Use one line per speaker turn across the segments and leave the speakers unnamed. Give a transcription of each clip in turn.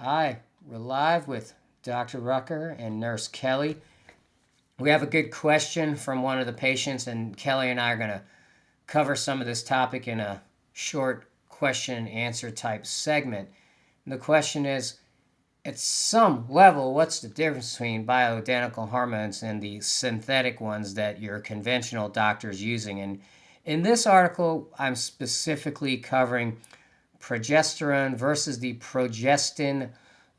Hi, we're live with Dr. Rucker and Nurse Kelly. We have a good question from one of the patients, and Kelly and I are going to cover some of this topic in a short question and answer type segment. And the question is, at some level, what's the difference between bioidentical hormones and the synthetic ones that your conventional doctor is using? And in this article, I'm specifically covering progesterone versus the progestin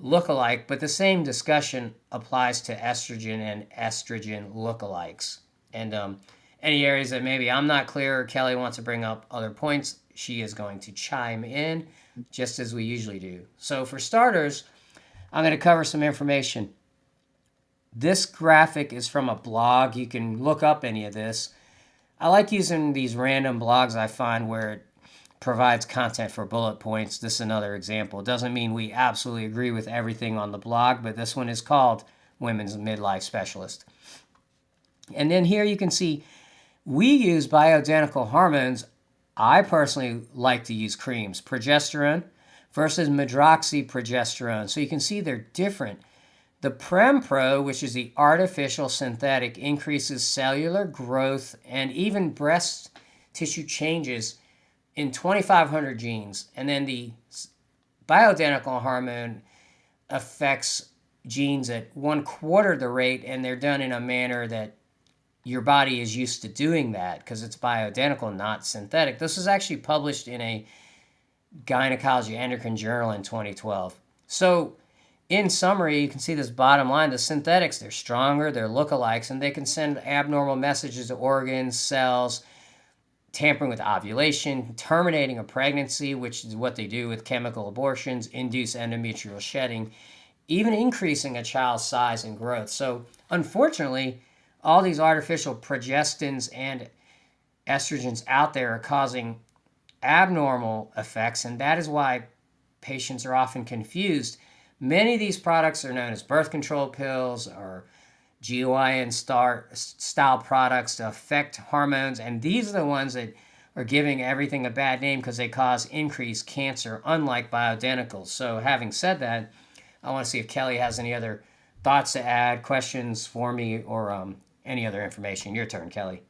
lookalike, but the same discussion applies to estrogen and estrogen lookalikes. And any areas that maybe I'm not clear or Kelly wants to bring up other points, she is going to chime in just as we usually do. So for starters, I'm going to cover some information. This graphic is from a blog. You can look up any of this. I like using these random blogs I find where it provides content for bullet points. This is another example. It doesn't mean we absolutely agree with everything on the blog, but this one is called Women's Midlife Specialist. And then here you can see we use bioidentical hormones. I personally like to use creams, progesterone versus medroxyprogesterone. So you can see they're different. The PremPro, which is the artificial synthetic, increases cellular growth and even breast tissue changes in 2,500 genes. And then the bioidentical hormone affects genes at 1/4 the rate, and they're done in a manner that your body is used to doing that because it's bioidentical, not synthetic. This was actually published in a Gynecology Endocrine Journal in 2012. So in summary, you can see this bottom line. The synthetics, they're stronger, they're lookalikes, and they can send abnormal messages to organs, cells, tampering with ovulation, terminating a pregnancy, which is what they do with chemical abortions, induce endometrial shedding, even increasing a child's size and growth. So unfortunately, all these artificial progestins and estrogens out there are causing abnormal effects, and that is why patients are often confused. Many of these products are known as birth control pills or GYN style products to affect hormones, and these are the ones that are giving everything a bad name because they cause increased cancer, unlike bioidenticals. So having said that, I want to see if Kelly has any other thoughts to add, questions for me, or any other information. Your turn, Kelly.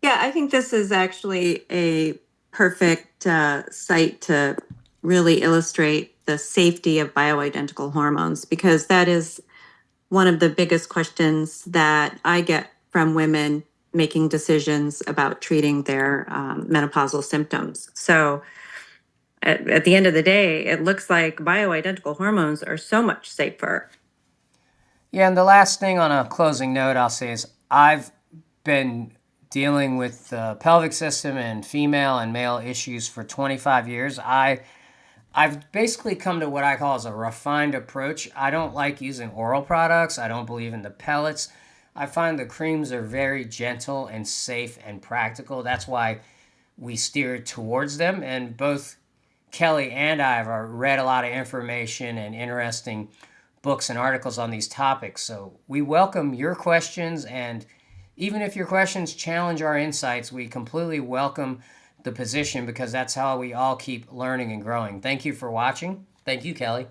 Yeah, I think this is actually a perfect site to really illustrate the safety of bioidentical hormones, because that is one of the biggest questions that I get from women making decisions about treating their menopausal symptoms. So at the end of the day, it looks like bioidentical hormones are so much safer.
Yeah, and the last thing on a closing note I'll say is I've been dealing with the pelvic system and female and male issues for 25 years. I've basically come to what I call as a refined approach. I don't like using oral products. I don't believe in the pellets. I find the creams are very gentle and safe and practical. That's why we steer towards them. And both Kelly and I have read a lot of information and interesting books and articles on these topics. So we welcome your questions, and even if your questions challenge our insights, we completely welcome the position because that's how we all keep learning and growing. Thank you for watching. Thank you, Kelly.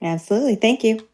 Absolutely. Thank you.